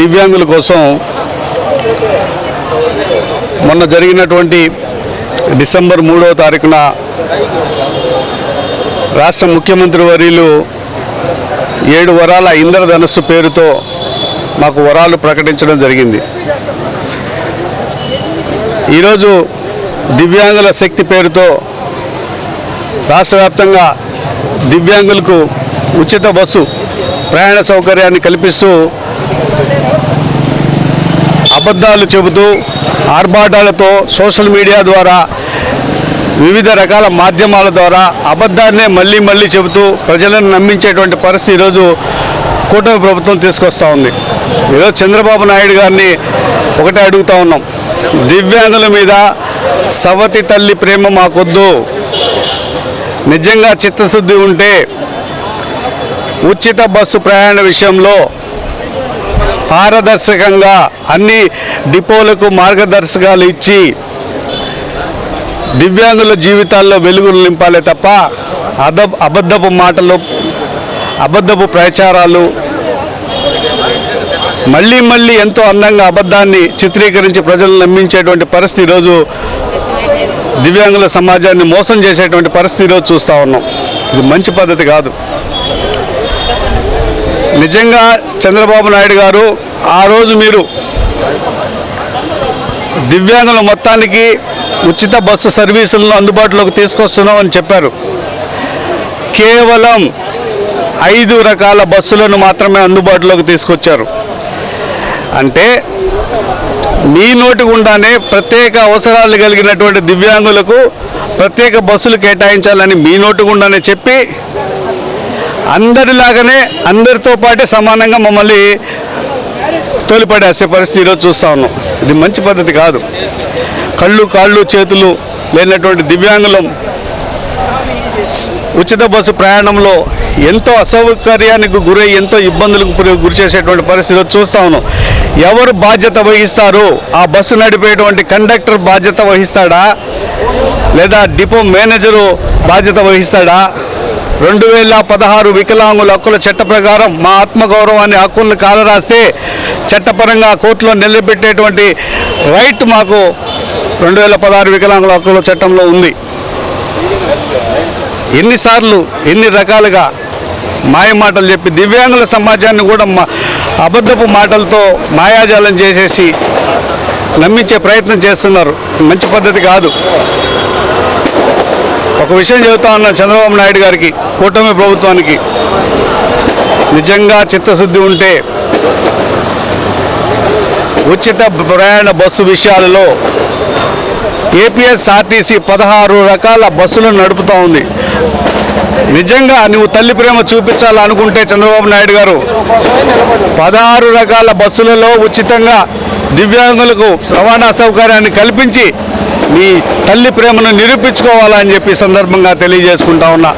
దివ్యాంగుల కోసం మొన్న జరిగినటువంటి డిసెంబర్ 3వ తారీఖున రాష్ట్ర ముఖ్యమంత్రి వర్యులు 7 వరాల ఇంద్రధనస్సు పేరుతో మాకు వరాలు ప్రకటించడం జరిగింది. ఈరోజు దివ్యాంగుల శక్తి పేరుతో రాష్ట్ర వ్యాప్తంగా దివ్యాంగులకు ఉచిత బస్సు ప్రయాణ సౌకర్యాన్ని కల్పిస్తూ అబద్ధాలు చెబుతూ ఆర్భాటాలతో సోషల్ మీడియా ద్వారా వివిధ రకాల మాధ్యమాల ద్వారా అబద్ధాన్నే మళ్ళీ చెబుతూ ప్రజలను నమ్మించేటువంటి పరిస్థితి ఈరోజు కూటమి ప్రభుత్వం తీసుకొస్తూ ఉంది. ఈరోజు చంద్రబాబు నాయుడు గారిని ఒకటే అడుగుతూ ఉన్నాం, దివ్యాంగుల మీద సవతి తల్లి ప్రేమ మాకొద్దు. నిజంగా చిత్తశుద్ధి ఉంటే ఉచిత బస్సు ప్రయాణ విషయంలో పారదర్శకంగా అన్ని డిపోలకు మార్గదర్శకాలు ఇచ్చి దివ్యాంగుల జీవితాల్లో వెలుగులు నింపాలే తప్ప అబద్ధపు మాటలు, అబద్ధపు ప్రచారాలు, మళ్ళీ ఎంతో అందంగా అబద్ధాన్ని చిత్రీకరించి ప్రజలను నమ్మించేటువంటి పరిస్థితి ఈరోజు దివ్యాంగుల సమాజాన్ని మోసం చేసేటువంటి పరిస్థితి ఈరోజు చూస్తూ ఉన్నాం. ఇది మంచి పద్ధతి కాదు. నిజంగా చంద్రబాబు నాయుడు గారు ఆ రోజు మీరు దివ్యాంగుల మొత్తానికి ఉచిత బస్సు సర్వీసులను అందుబాటులోకి తీసుకొస్తున్నామని చెప్పారు. కేవలం 5 రకాల బస్సులను మాత్రమే అందుబాటులోకి తీసుకొచ్చారు. అంటే మీ నోటి గుండానే ప్రత్యేక అవసరాలు కలిగినటువంటి దివ్యాంగులకు ప్రత్యేక బస్సులు కేటాయించాలని మీ నోటి గుండానే చెప్పి అందరిలాగానే అందరితో పాటే సమానంగా మమ్మల్ని తోలిపడేసే పరిస్థితి ఈరోజు చూస్తూ ఉన్నాం. ఇది మంచి పద్ధతి కాదు. కళ్ళు కాళ్ళు చేతులు లేనటువంటి దివ్యాంగులం ఉచిత బస్సు ప్రయాణంలో ఎంతో అసౌకర్యానికి గురై ఎంతో ఇబ్బందులకు గురి చేసేటువంటి పరిస్థితిలో చూస్తూ ఉన్నాం. ఎవరు బాధ్యత వహిస్తారు? ఆ బస్సు నడిపేటువంటి కండక్టర్ బాధ్యత వహిస్తాడా, లేదా డిపో మేనేజరు బాధ్యత వహిస్తాడా? 2016 వికలాంగుల హక్కుల చట్ట ప్రకారం మా ఆత్మగౌరవాన్ని హక్కులను కాలరాస్తే చట్టపరంగా కోర్టులో నిలబెట్టేటువంటి రైట్ మాకు 2016 వికలాంగుల హక్కుల చట్టంలో ఉంది. ఎన్నిసార్లు ఎన్ని రకాలుగా మాయమాటలు చెప్పి దివ్యాంగుల సమాజాన్ని కూడా అబద్ధపు మాటలతో మాయాజాలం చేసేసి నమ్మించే ప్రయత్నం చేస్తున్నారు. మంచి పద్ధతి కాదు. ఒక విషయం చెబుతా ఉన్నాను చంద్రబాబు నాయుడు గారికి, కూటమి ప్రభుత్వానికి, నిజంగా చిత్తశుద్ధి ఉంటే ఉచిత ప్రయాణ బస్సు విషయాలలో ఏపీఎస్ఆర్టీసీ 16 రకాల బస్సులను నడుపుతూ ఉంది. నిజంగా నువ్వు తల్లి ప్రేమ చూపించాలనుకుంటే చంద్రబాబు నాయుడు గారు 16 రకాల బస్సులలో ఉచితంగా దివ్యాంగులకు రవాణా సౌకర్యాన్ని కల్పించి మీ తల్లి ప్రేమను నిరూపించుకోవాలని చెప్పి సందర్భంగా తెలియజేసుకుంటా ఉన్నా.